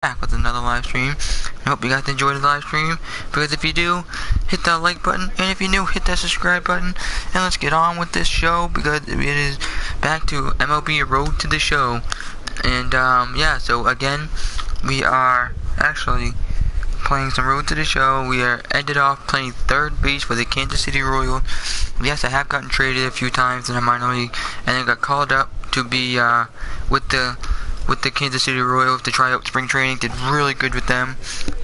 Back with another live stream. I hope you guys enjoyed the live stream, because if you do, hit that like button, and if you're new, hit that subscribe button, and let's get on with this show, because it is back to MLB Road to the Show. And yeah, so again, we are actually playing some Road to the Show. We are ended off playing third base for the Kansas City Royals. Yes, I have gotten traded a few times in a minor league, and then got called up to be with the Kansas City Royals to try out spring training. Did really good with them,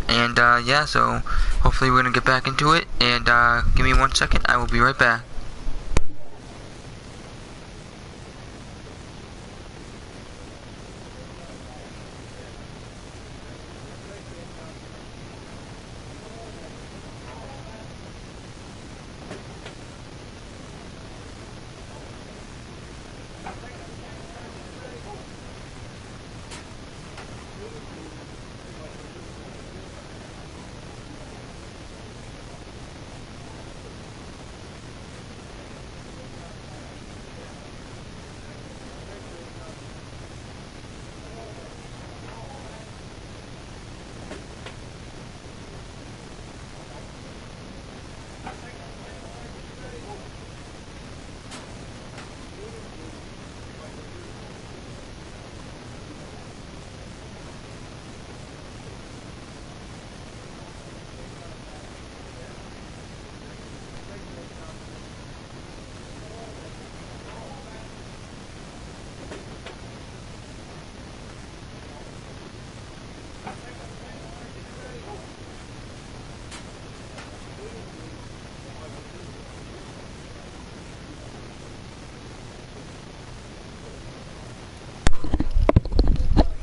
and yeah, so hopefully we're gonna get back into it. And give me 1 second, I will be right back.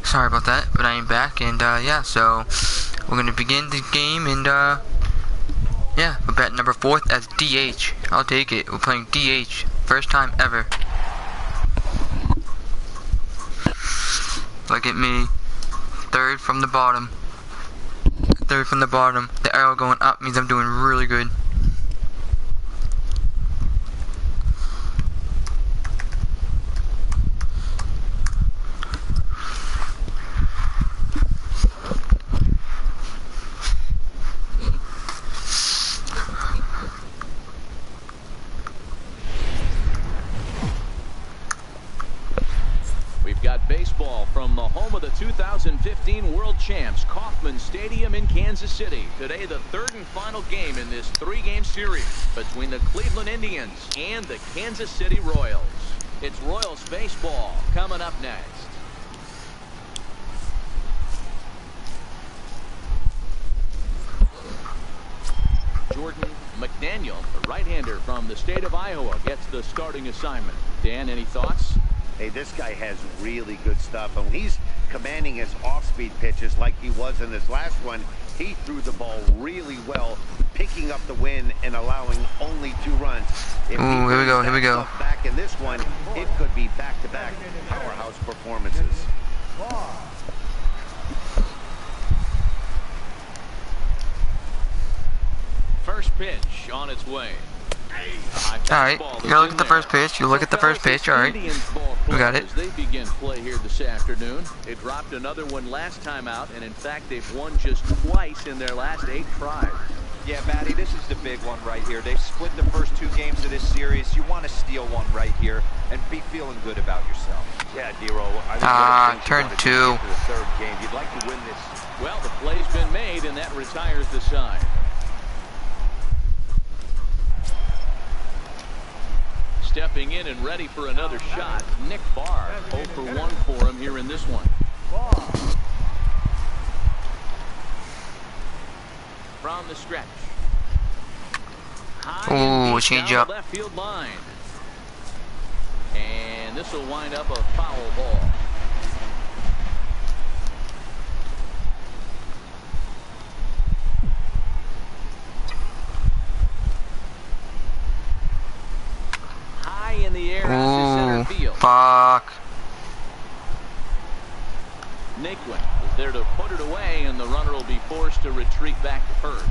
Sorry about that, but I am back, and yeah, so we're gonna begin the game, and yeah, we're batting number 4th as DH. I'll take it. We're playing DH, first time ever. Look at me, third from the bottom. Third from the bottom. The arrow going up means I'm doing really good. Baseball from the home of the 2015 World Champs, Kauffman Stadium in Kansas City. Today, the third and final game in this 3-game series between the Cleveland Indians and the Kansas City Royals. It's Royals baseball coming up next. Jordan McDaniel, the right-hander from the state of Iowa, gets the starting assignment. Dan, any thoughts? Hey, this guy has really good stuff, and when he's commanding his off-speed pitches like he was in this last one, he threw the ball really well, picking up the win and allowing only 2 runs. If ooh, here we go, here we go. Back in this one, it could be back-to-back powerhouse performances. First pitch on its way. Alright, you gotta look at the first pitch. You look at the first pitch, alright. We got it. They begin play here this afternoon. They dropped another one last time out, and in fact, they've won just twice in their last 8 tries. Yeah, Matty, this is the big one right here. They've split the first 2 games of this series. You want to steal one right here and be feeling good about yourself. Yeah, D-Roll. Turn 2. The third game. You'd like to win this. Well, the play's been made, and that retires the side. Stepping in and ready for another shot, Nick Barr. 0 for 1 for him here in this one. From the stretch. Ooh, change up. Left field line. And this will wind up a foul ball. In the air, ooh, center field. Fuck. Naquin is there to put it away, and the runner will be forced to retreat back to first.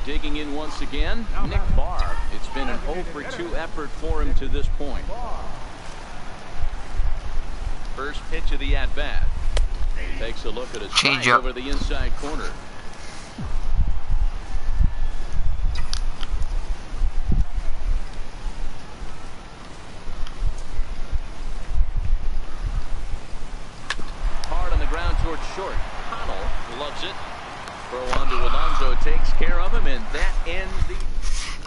Digging in once again, Nick Barr. It's been an 0 for 2 effort for him to this point. First pitch of the at-bat. Takes a look at a strike over the inside corner. Hard on the ground towards short. Connell loves it. Throw on to Alonso takes care of him, and that ends the...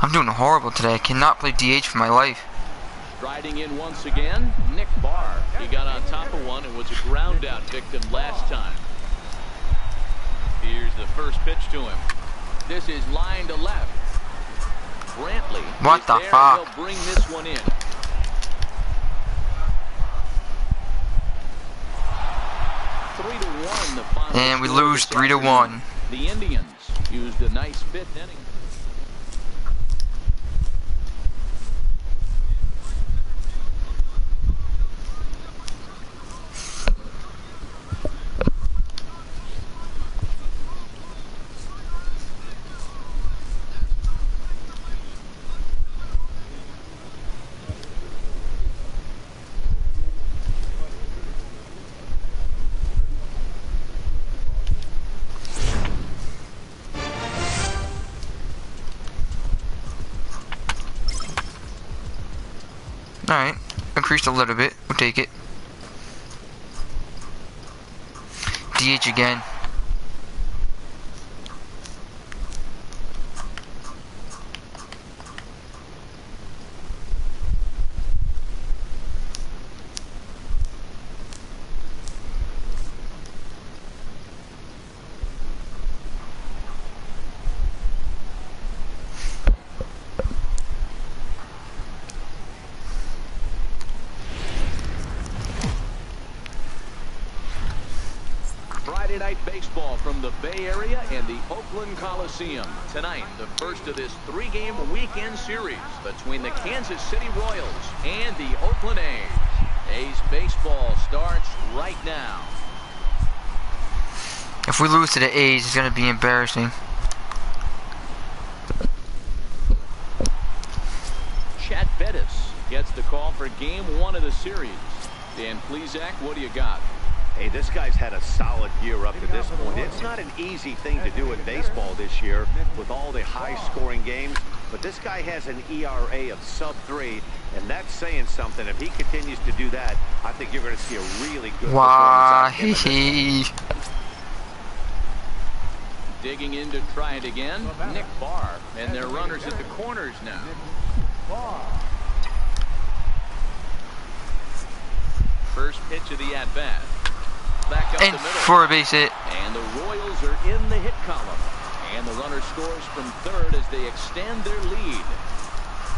I'm doing horrible today. I cannot play DH for my life. Striding in once again, Nick Barr. He got on top of one and was a ground out victim last time. Here's the first pitch to him. This is line to left. Brantley. What the fuck? He'll bring this one in. The final and we lose 3-1. The Indians used a nice fifth inning. Alright, increased a little bit. We'll take it. DH again. Friday night baseball from the Bay Area and the Oakland Coliseum. Tonight, the first of this three-game weekend series between the Kansas City Royals and the Oakland A's. A's baseball starts right now. If we lose to the A's, it's going to be embarrassing. Chad Bettis gets the call for game one of the series. Dan Plesac, what do you got? Hey, this guy's had a solid year up to this point. It's not an easy thing to do in baseball this year with all the high-scoring games, but this guy has an ERA of sub-3, and that's saying something. If he continues to do that, I think you're going to see a really good performance. Digging in to try it again, Nick Barr, and their runners at the corners now. First pitch of the at-bat. Back up And the middle. for a base hit. And the Royals are in the hit column. And the runner scores from third as they extend their lead.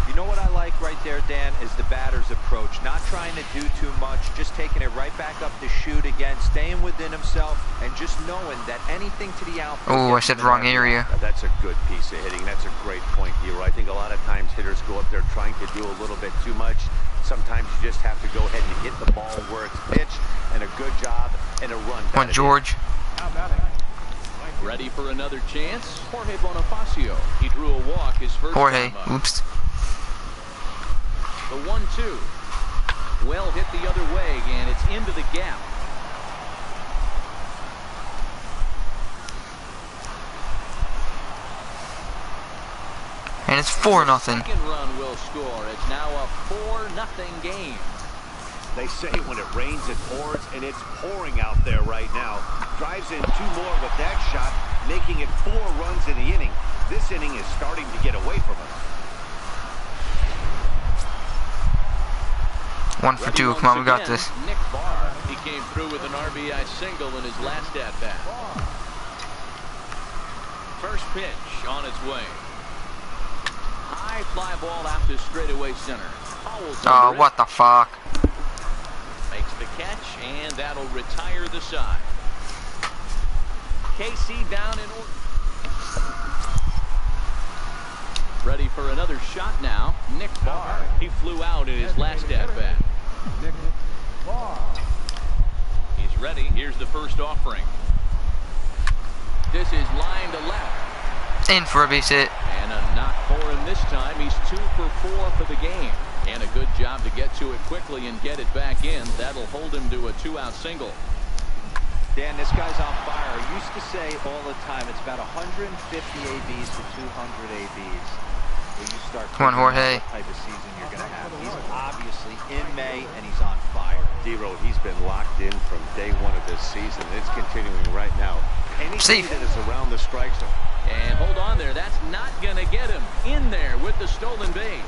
You know what I like right there, Dan, is the batter's approach. Not trying to do too much, just taking it right back up to shoot again, staying within himself, and just knowing that anything to the outfield. Oh, I said wrong area. That's a good piece of hitting. That's a great point, Hero. I think a lot of times hitters go up there trying to do a little bit too much. Sometimes you just have to go ahead and hit the ball where it's pitched, and a good job and a run. Come on, George. Ready for another chance? Jorge Bonifacio. He drew a walk his first Jorge. time up. Oops. The 1-2. Well hit the other way, and it's into the gap. And it's 4-0. Second run will score. It's now a 4-0 game. They say when it rains, it pours, and it's pouring out there right now. Drives in 2 more with that shot, making it 4 runs in the inning. This inning is starting to get away from us. 1 for 2. Come on, we got this. Nick Barr. He came through with an RBI single in his last at-bat. First pitch on its way. High fly ball out to straightaway center. Oh, what the fuck? Makes the catch, and that'll retire the side. KC down in order. Ready for another shot now. Nick Barr. He flew out in his last at-bat. Nick Barr. He's ready. Here's the first offering. This is line to left. In for a base hit. And a knock for him this time. He's 2 for 4 for the game. And a good job to get to it quickly and get it back in. That'll hold him to a 2-out single. Dan, this guy's on fire. I used to say all the time, it's about 150 ABs to 200 ABs. When you start Come on, Jorge. what type of season you're going to have. He's obviously in May, and he's on fire. D-Row, he's been locked in from day one of this season. It's continuing right now. Anything that is around the strike zone. And hold on there. That's not going to get him in there with the stolen base.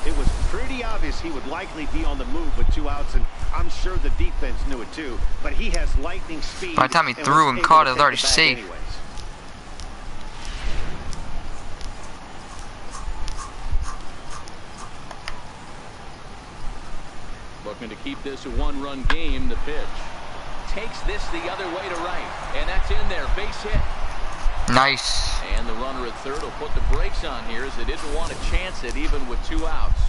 It was pretty obvious he would likely be on the move with 2 outs, and I'm sure the defense knew it too. But he has lightning speed. By the time he threw and caught it, it was already safe. Anyways. Looking to keep this a 1-run game. The pitch takes this the other way to right, and that's in there. Base hit. Nice. And the runner at third will put the brakes on here as they didn't want to chance it even with 2 outs.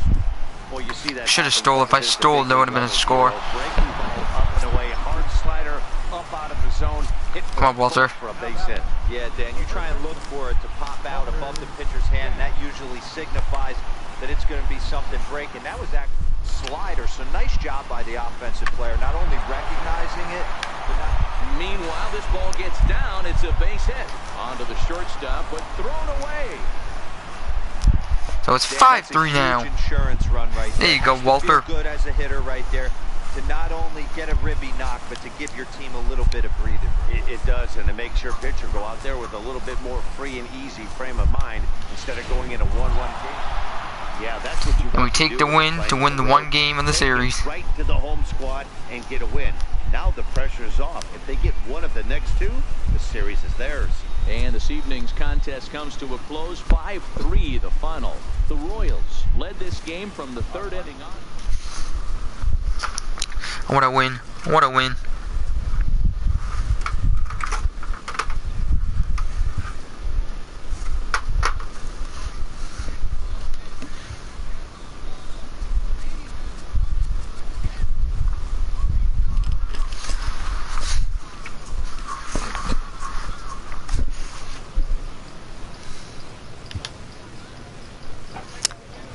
Well, you see that. Should have stole. If I stole, there would have been a score. Breaking ball up and away, hard slider up out of the zone. Hit Come on, Walter. For a base hit. Yeah, Dan, you try and look for it to pop out above the pitcher's hand. That usually signifies that it's going to be something breaking. That was that slider, so nice job by the offensive player, not only recognizing it, but not. Meanwhile, this ball gets down. It's a base hit onto the shortstop, but thrown away. So it's 5-3 now. Insurance run right there. There you go, Walter. Good as a hitter right there to not only get a ribby knock, but to give your team a little bit of breathing. It does, and it makes your pitcher go out there with a little bit more free and easy frame of mind instead of going in a 1-run game. Yeah, that's what you want. And we take the win to win the 1 game in the series. Right to the home squad and get a win. Now the pressure's off. If they get one of the next 2, the series is theirs. And this evening's contest comes to a close. 5-3 the final. The Royals led this game from the 3rd inning on. What a win. What a win.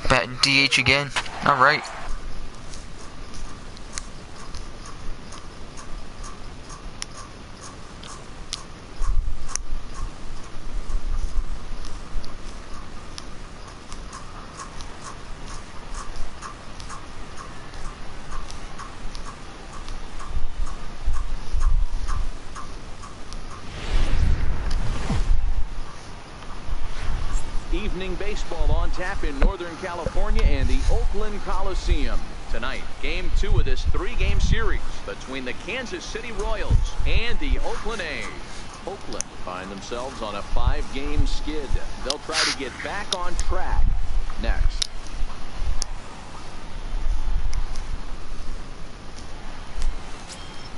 Batting DH again. All right. Evening baseball on tap in Northern California and the Oakland Coliseum. Tonight, game 2 of this 3-game series between the Kansas City Royals and the Oakland A's. Oakland find themselves on a 5-game skid. They'll try to get back on track next.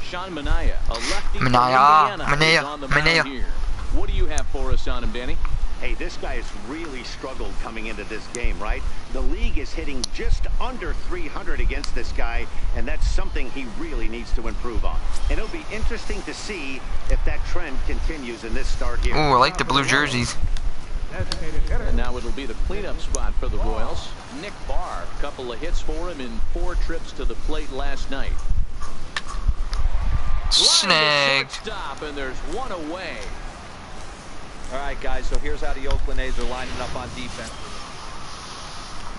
Sean Manaea, a lefty from Indiana, is on the mound here. What do you have for us on him, Danny? Hey, this guy has really struggled coming into this game, right? The league is hitting just under 300 against this guy, and that's something he really needs to improve on. And it'll be interesting to see if that trend continues in this start here. Ooh, I like the blue jerseys. And now it'll be the cleanup spot for the Royals. Nick Barr, a couple of hits for him in 4 trips to the plate last night. Snagged. Stop, and there's 1 away. All right, guys, so here's how the Oakland A's are lining up on defense.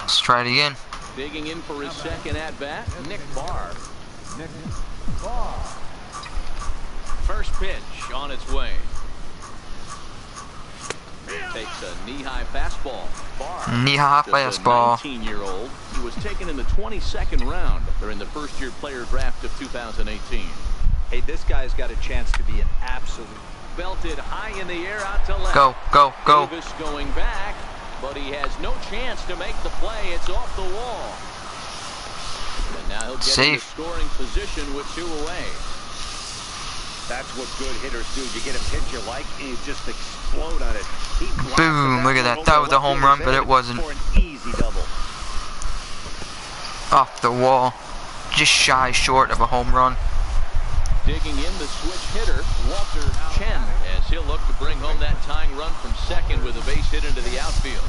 Let's try it again. Digging in for his second at-bat, Nick Barr. First pitch on its way. Takes a knee-high fastball. Barr, Knee-high fastball. 19-year-old. He was taken in the 22nd round during the first-year player draft of 2018. Hey, this guy's got a chance to be an absolute. Belted high in the air out to left. Go, go, go. Davis going back, but he has no chance to make the play. It's off the wall. And now he'll get in the scoring position with 2 away. That's what good hitters do. You get a pitch you like, and you just explode on it. Boom, look at that. That was a home run, but it wasn't. For an easy double. Off the wall. Just shy short of a home run. Digging in the switch hitter, Walter Chen, as he'll look to bring home that tying run from second with a base hit into the outfield.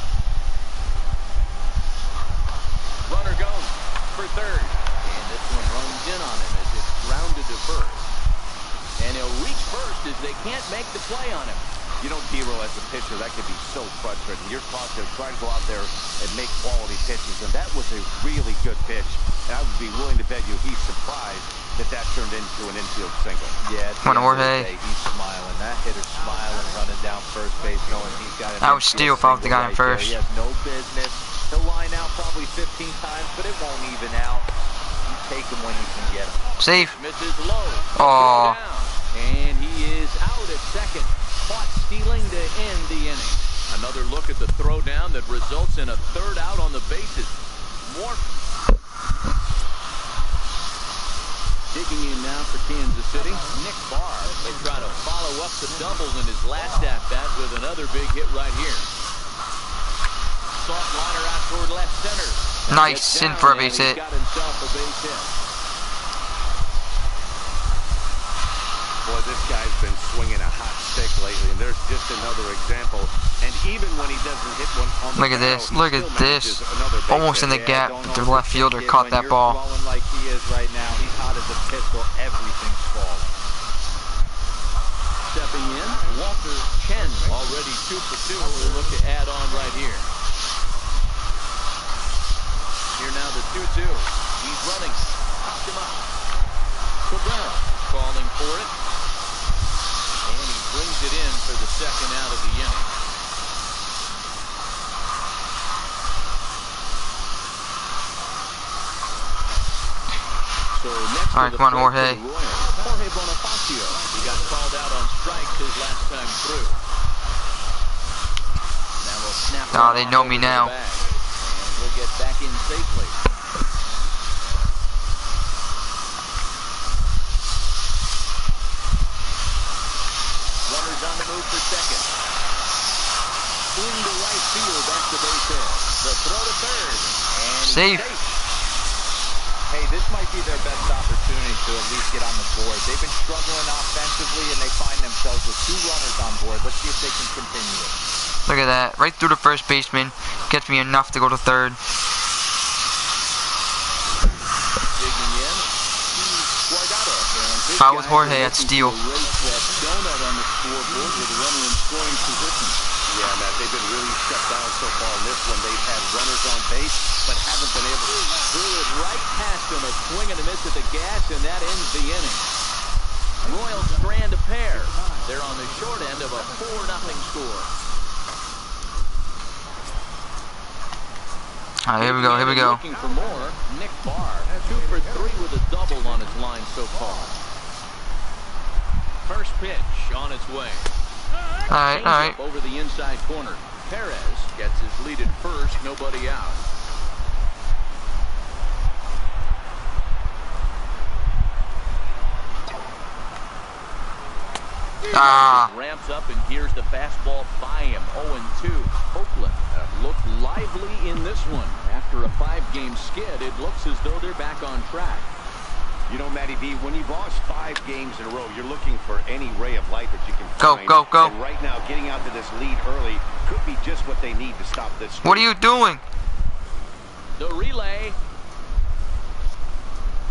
Runner goes. for third. And this one runs in on him as it's grounded to first. And he'll reach first as they can't make the play on him. You know, Dero, as a pitcher, that could be so frustrating. You're taught to try to go out there and make quality pitches, and that was a really good pitch. And I would be willing to bet you he's surprised that that turned into an infield single. Yeah, Come on, Jorge. He's smiling. That hitter's smiling, running down first base, knowing he's got an I would steal if I was the guy in first. He has no business. He'll line out probably 15 times, but it won't even out. You take him when you can get him. Safe. Misses low. Oh. And he is out at second. Caught stealing to end the inning. Another look at the throw down that results in a third out on the bases. More digging in now for Kansas City. Nick Barr. They try to follow up the double in his last at-bat with another big hit right here. Soft liner out toward left center. Nice, in for a base hit. Got himself a base hit. Boy, this guy's been swinging a hot stick lately, and there's just another example. And even when he doesn't hit one on the Look at this, look at this. Almost in the gap. The left fielder caught that ball. Rolling like he is right now. He's hot as a pistol. Everything's falling. Stepping in, Walter Chen, already 2 for 2. We'll look to add on right here. Here now the 2-2. He's running. Popped him up. Cabrera calling for it. And he brings it in for the second out of the inning. So next all right, come on, Jorge. Jorge Bonifacio. He got called out on strikes his last time through. Now we'll snap. Oh, they know me now. And we'll get back in safely. Runners on the move for second. Swing to right field. That's the base hit. The throw to third. And Safe. Hey, this might be their best opportunity to at least get on the board. They've been struggling offensively, and they find themselves with 2 runners on board. Let's see if they can continue it. Look at that. Right through the first baseman. Gets me enough to go to third. Digging in. If I was Jorge, I'd steal. Donut on the scoreboard with a runner in scoring position. Yeah, Matt, they've been really shut down so far in this one. They've had runners on base, but haven't been able to. Threw it right past him, a swing and a miss at the gas, and that ends the inning. Royals strand a pair. They're on the short end of a 4-0 score. All right, here we go, here we go. Looking for more, Nick Barr, 2 for 3 with a double on his line so far. First pitch on its way. All right. Over the inside corner. Perez gets his lead at first, nobody out. Ramps up and here's the fastball by him. 0-2. Oakland looked lively in this one. After a 5-game skid, it looks as though they're back on track. You know, Matty B, when you've lost 5 games in a row, you're looking for any ray of light that you can find. Go. And right now, getting out to this lead early could be just what they need to stop this streak. What are you doing? The relay.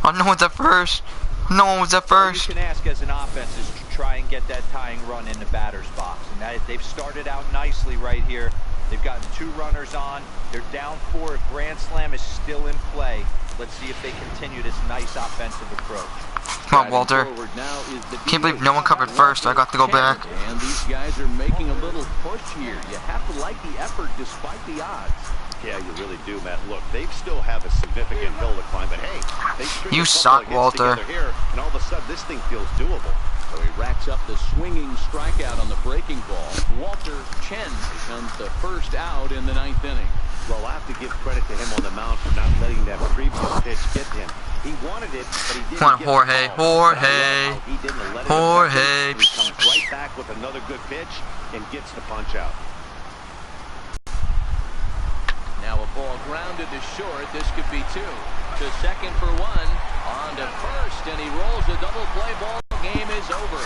Oh, no one's at first. No one was at first. All you can ask as an offense is to try and get that tying run in the batter's box. And they've started out nicely right here. They've gotten 2 runners on. They're down 4. Grand Slam is still in play. Let's see if they continue this nice offensive approach. Come on, Walter. Can't believe no one covered first. I got to go back. And these guys are making a little push here. You have to like the effort despite the odds. Yeah, you really do, Matt. Look, they still have a significant hill to climb, but hey, they string You a couple suck, of hits Walter. together here, and all of a sudden this thing feels doable. So he racks up the swinging strikeout on the breaking ball. Walter Chen becomes the first out in the 9th inning. Well, I have to give credit to him on the mound for not letting that previous pitch get to him. He wanted it, but he didn't. Come on, get Jorge. the ball. Jorge. He didn't let it Jorge. affect him. He comes right back with another good pitch and gets the punch out. Now a ball grounded to short. This could be 2. To second for 1. On to first, and he rolls a double play ball. Game is over.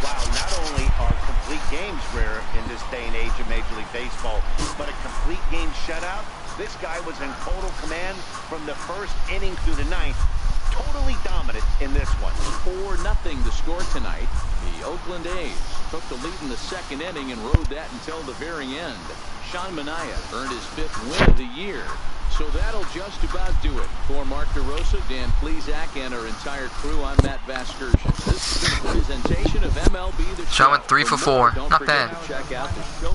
Wow, not only are complete game's rare in this day and age of Major League Baseball, but a complete game shutout. This guy was in total command from the first inning through the ninth. Totally dominant in this one. 4-0 to score tonight. The Oakland A's took the lead in the second inning and rode that until the very end. Sean Manaea earned his 5th win of the year. So that'll just about do it. For Mark DeRosa, Dan Plesac, and our entire crew, I'm Matt Vasgersian. This has been a presentation of MLB The Show. Sean went 3 for 4. Not bad. To check out the show.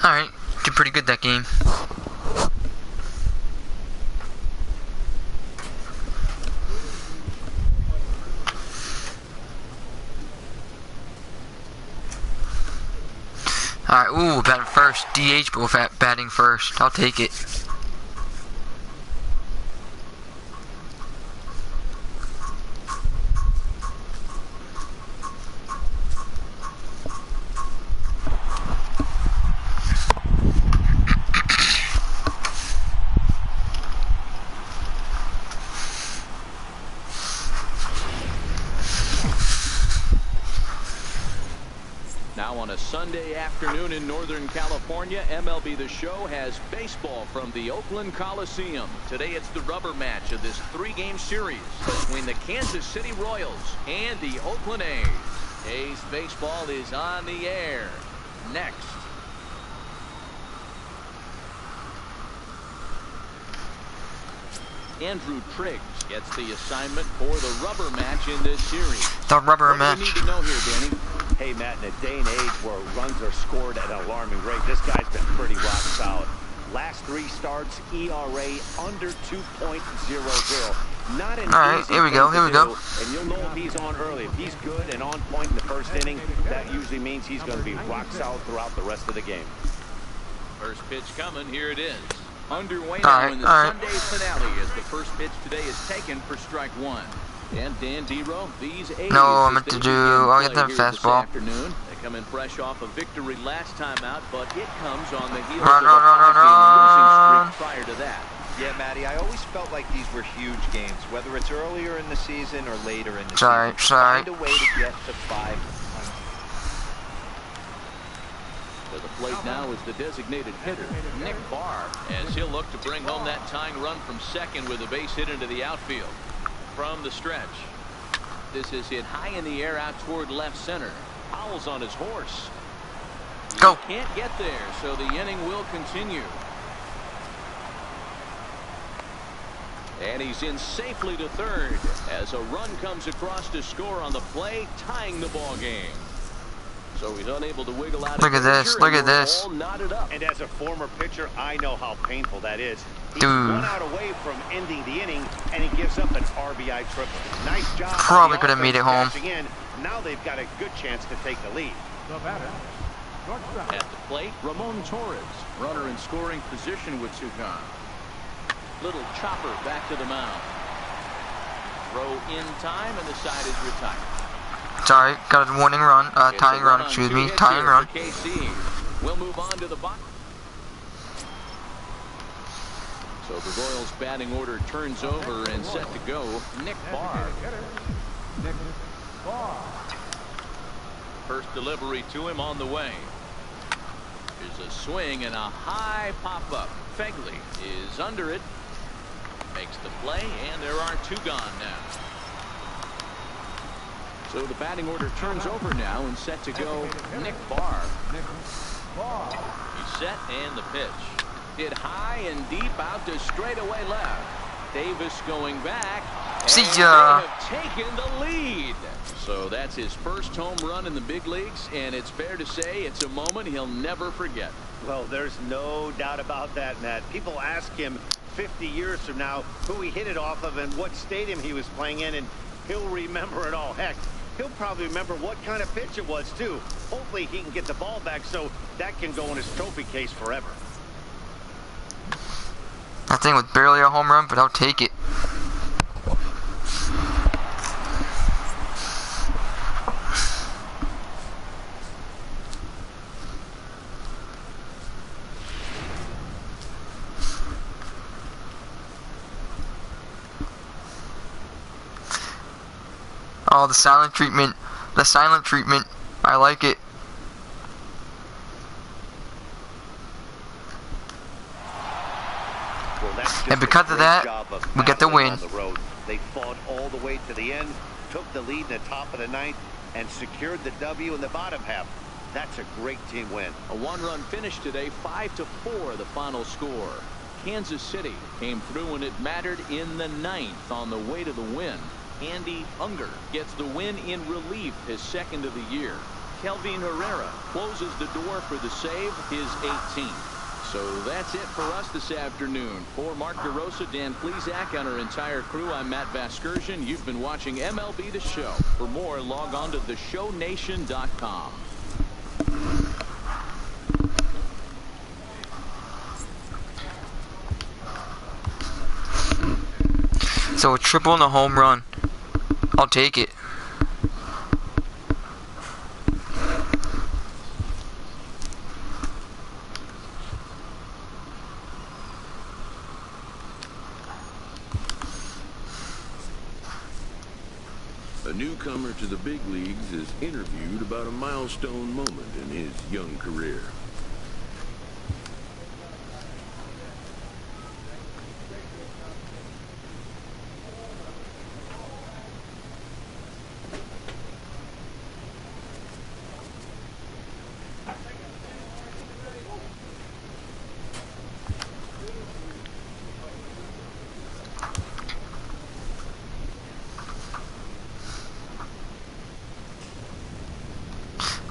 Alright, did pretty good that game. Alright, ooh, batting first. DH, but batting first. I'll take it. Now on a Sunday afternoon in Northern California, MLB The Show has baseball from the Oakland Coliseum. Today it's the rubber match of this 3-game series between the Kansas City Royals and the Oakland A's. A's baseball is on the air. Next. Andrew Triggs gets the assignment for the rubber match in this series. The rubber What match. do we need to know here, Danny? Hey, Matt, in a day and age where runs are scored at an alarming rate, this guy's been pretty rock solid. Last 3 starts, ERA under 2.00. Not an easy here we thing go, to here we do, go. And you'll know if he's on early. If he's good and on point in the first inning, that usually means he's going to be rock solid throughout the rest of the game. First pitch coming. Here it is. Underway now in the Sunday finale as the first pitch today is taken for strike 1. And Dan Dero, these A's. No, I meant to do. I'll get that fastball. Afternoon. They come in fresh off a victory last time out, but it comes on the heels Run, of a run, 5-game losing streak prior to that. Yeah, Matty, I always felt like these were huge games, whether it's earlier in the season or later in the season. Sorry. Find a way to get to 500. To the plate now is the designated hitter, Nick Barr, as he'll look to bring home that tying run from second with a base hit into the outfield. From the stretch, this is hit high in the air out toward left center. Powell's on his horse. Go. He can't get there, so the inning will continue. And he's in safely to third as a run comes across to score on the play, tying the ball game. So he's unable to wiggle out. Look at this. Look at this. And as a former pitcher, I know how painful that is. He's Dude. 1 out away from ending the inning, and he gives up an RBI triple. Nice job. Probably could have made it home. In. Now they've got a good chance to take the lead. At the plate, Ramon Torres, runner in scoring position with Tucson. Little chopper back to the mound. Throw in time, and the side is retired. Sorry, got a warning run. Tying run, excuse me. Tying run. We'll move on to the box. So the Royals batting order turns over and set to go. Nick Barr. First delivery to him on the way. There's a swing and a high pop-up. Fegley is under it. Makes the play, and there are 2 gone now. So the batting order turns over now and set to go Nick Barr. He's set and the pitch. Hit high and deep out to straightaway left. Davis going back. See and ya. they have taken the lead. So that's his first home run in the big leagues, and it's fair to say it's a moment he'll never forget. Well, there's no doubt about that, Matt. People ask him 50 years from now who he hit it off of and what stadium he was playing in, and he'll remember it all. Heck, he'll probably remember what kind of pitch it was, too. Hopefully he can get the ball back so that can go in his trophy case forever. That thing was barely a home run, but I'll take it. Oh, the silent treatment. The silent treatment. I like it. Well, that's And because of that, we get the win. On the road. They fought all the way to the end, took the lead in the top of the ninth, and secured the W in the bottom half. That's a great team win. A one-run finish today, 5-4 the final score. Kansas City came through when it mattered in the ninth on the way to the win. Andy Unger gets the win in relief, his second of the year. Kelvin Herrera closes the door for the save, his 18th. So that's it for us this afternoon. For Mark DeRosa, Dan Plesac, and our entire crew, I'm Matt Vasgersian. You've been watching MLB The Show. For more, log on to theshownation.com. So a triple and a home run. I'll take it. A newcomer to the big leagues is interviewed about a milestone moment in his young career.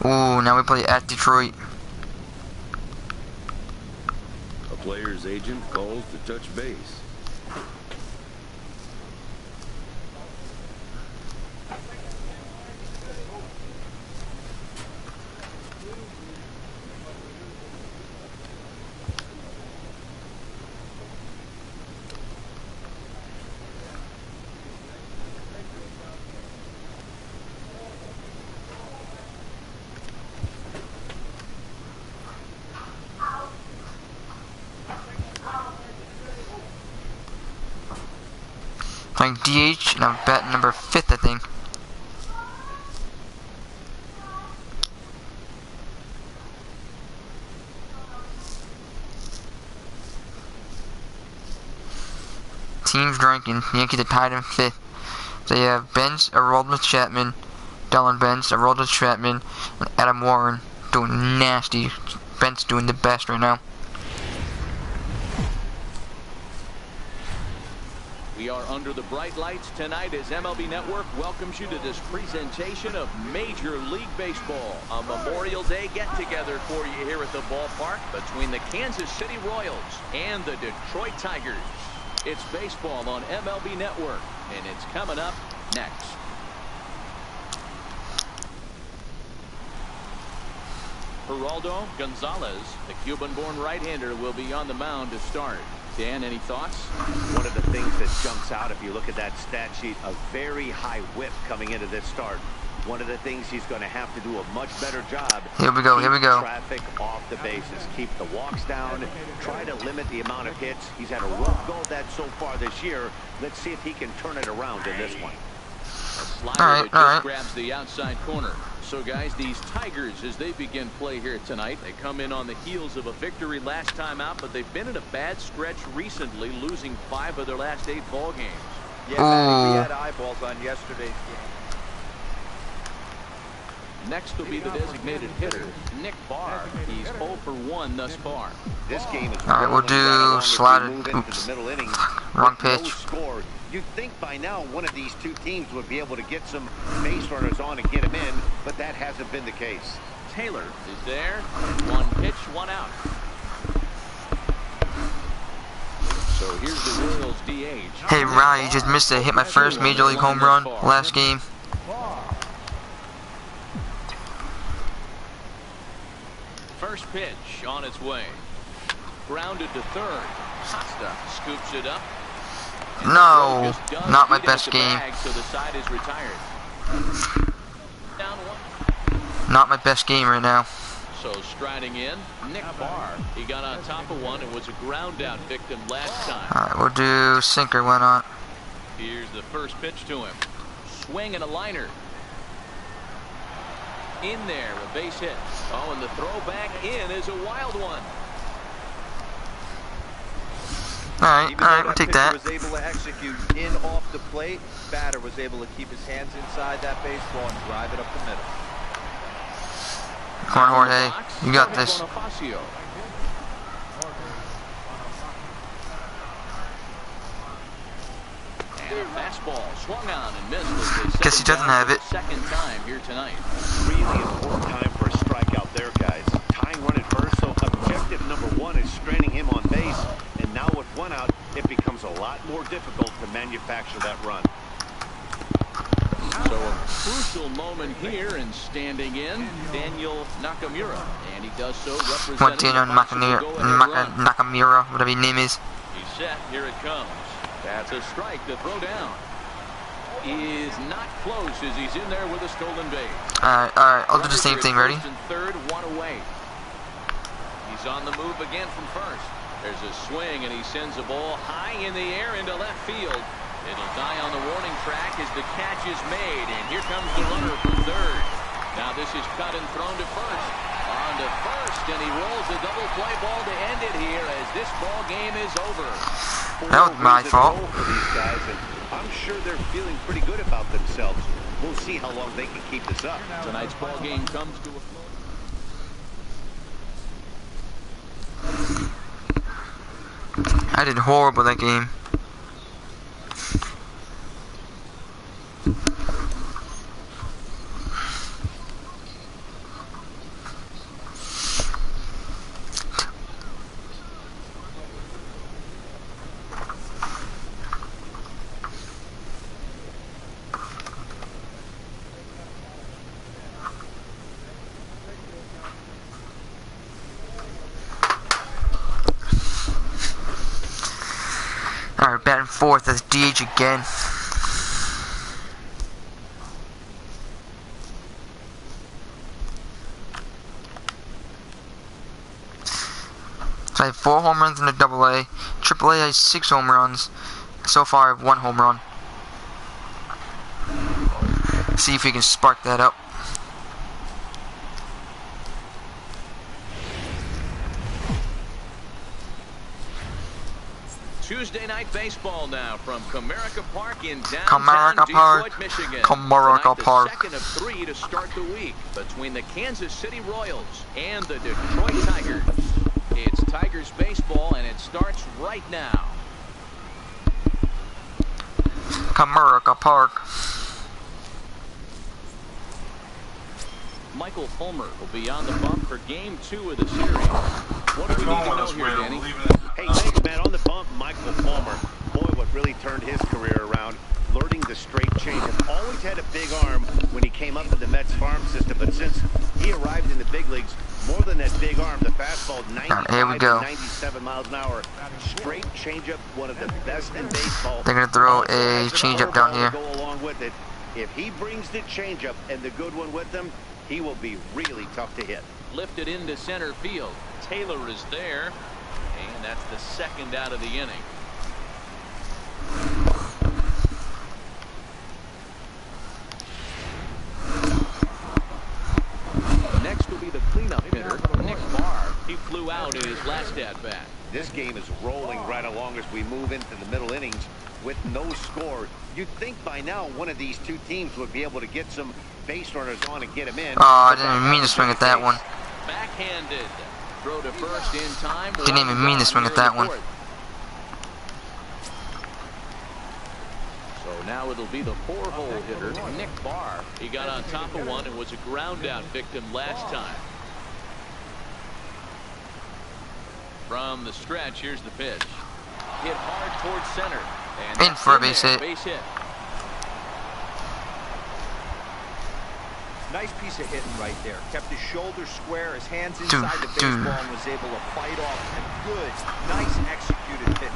Ooh, now we play at Detroit. A player's agent calls to touch base. Playing DH, and I'm batting number 5th, I think. Team's ranking. Yankees are tied in 5th. They have Benz, Aroldis Chapman, Dylan Benz, Aroldis Chapman, and Adam Warren doing nasty. Benz doing the best right now. We are under the bright lights tonight as MLB Network welcomes you to this presentation of Major League Baseball. A Memorial Day get-together for you here at the ballpark between the Kansas City Royals and the Detroit Tigers. It's baseball on MLB Network, and it's coming up next. Geraldo Gonzalez, the Cuban-born right-hander, will be on the mound to start. Dan, any thoughts? One of the things that jumps out if you look at that stat sheet, a very high whip coming into this start. One of the things he's going to have to do a much better job. Here we go, here we go. Traffic off the bases, keep the walks down, try to limit the amount of hits. He's had a rough go of that so far this year. Let's see if he can turn it around in this one. A slider that just grabs the outside corner. So, guys, these Tigers, as they begin play here tonight, they come in on the heels of a victory last time out, but they've been in a bad stretch recently, losing 5 of their last 8 ball games. Yeah, Manny, we had eyeballs on yesterday's game. Next will be the designated hitter, Nick Barr. He's 0 for 1 thus far. This game is Alright, we'll do slotted. Oops. Wrong pitch. You'd think by now one of these two teams would be able to get some base runners on and get them in, but that hasn't been the case. Taylor is there. 1 pitch, 1 out. cage. Hey, Rye, you just missed it. Hit my first Major League home run last game. First pitch on its way. Grounded to third. Costa scoops it up. No, not my best game. So the side is retired. Down one. Not my best game right now. So striding in, Nick Barr. He got on top of one and was a ground out victim last time. Alright, we'll do sinker, why not? Here's the first pitch to him. Swing and a liner. In there, a base hit. Oh, and the throw back in is a wild one. Alright, we'll take that. Was able to execute in off the plate. Batter was able to keep his hands inside that baseball and drive it up the middle. Come on, Jorge. You got this. And a fastball swung on and missed. Guess he doesn't have it. Second time here tonight. Really important time for a strikeout there, guys. Tying run at first, so objective number one is stranding him on base. And now with one out, it becomes a lot more difficult to manufacture that run. So a crucial moment here, and standing in, Daniel Nakamura. And he does so representing Nakamura, whatever his name is. He's set. Here it comes. That's a strike to throw down. Is not close as he's in there with a stolen base. Alright, I'll do the same thing. Ready? First and third, one away. He's on the move again from first. There's a swing, and he sends a ball high in the air into left field. It'll die on the warning track as the catch is made, and here comes the runner from third. Now this is cut and thrown to first. On to first, and he rolls a double play ball to end it here as this ball game is over. That was my fault. For these guys, and I'm sure they're feeling pretty good about themselves. We'll see how long they can keep this up. Tonight's ball game comes to a close. I did horrible that game. Alright, batting fourth as DH again. So I have 4 home runs in the AA. AAA has 6 home runs. So far I have 1 home run. See if we can spark that up. Tuesday night baseball now from Comerica Park in downtown Detroit, Michigan. Comerica Park. The second of 3 to start the week between the Kansas City Royals and the Detroit Tigers. It's Tigers baseball, and it starts right now. Comerica Park. Michael Fulmer will be on the bump for Game 2 of the series. What do we need to know here, Danny? Hey, thanks, man. On the bump, Michael Fulmer. Boy, what really turned his career around. Learning the straight changeup. Always had a big arm when he came up in the Mets farm system, but since he arrived in the big leagues, more than that big arm, the fastball 95 to 97 miles an hour. Straight changeup, one of the best in baseball. They're gonna throw a changeup down here. Go along with it. If he brings the changeup and the good one with him, he will be really tough to hit. Lifted into center field. Taylor is there, and that's the second out of the inning. Next will be the cleanup hitter, Nick Barr. He flew out in his last at-bat. This game is rolling right along as we move into the middle innings with no score. You'd think by now one of these two teams would be able to get some base runners on and get him in. Oh, I didn't even mean to swing at that one. Backhanded. Throw to first in time. Didn't even mean to swing at that one. So now it'll be the 4-hole hitter, Nick Barr. He got on top of one and was a ground out victim last time. From the stretch, here's the pitch. Hit hard towards center. And In for a that's base hit. Base hit. Nice piece of hitting right there. Kept his shoulders square, his hands inside the baseball, and was able to fight off a good, nice executed pitch.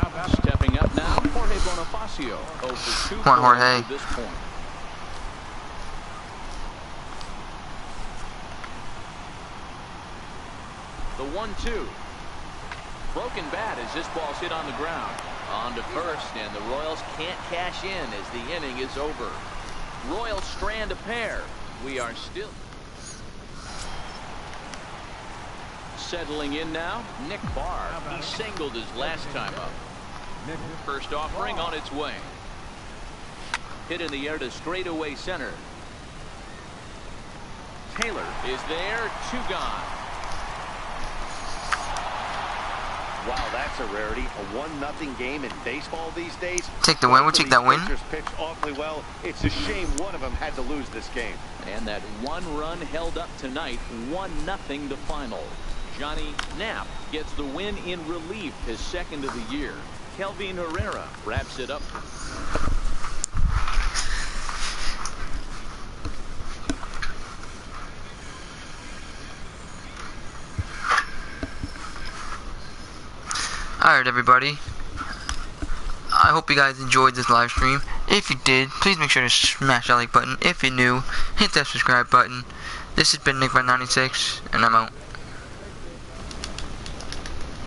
How about stepping up now? Jorge Bonifacio. 0 for 2 Come on, Jorge. at this point. The 1-2. Broken bat as this ball's hit on the ground. On to first, and the Royals can't cash in as the inning is over. Royals strand a pair. We are still settling in now. Nick Barr. He singled his last time up. First offering on its way. Hit in the air to straightaway center. Taylor is there. 2 gone. Wow, that's a rarity. A 1-0 game in baseball these days. Take the win. We'll take that win. Pitchers pitched awfully well. It's a shame one of them had to lose this game. And that 1 run held up tonight. 1-0 the final. Johnny Knapp gets the win in relief, his 2nd of the year. Kelvin Herrera wraps it up. Alright, everybody. I hope you guys enjoyed this live stream. If you did, please make sure to smash that like button. If you're new, hit that subscribe button. This has been Nick by 96, and I'm out.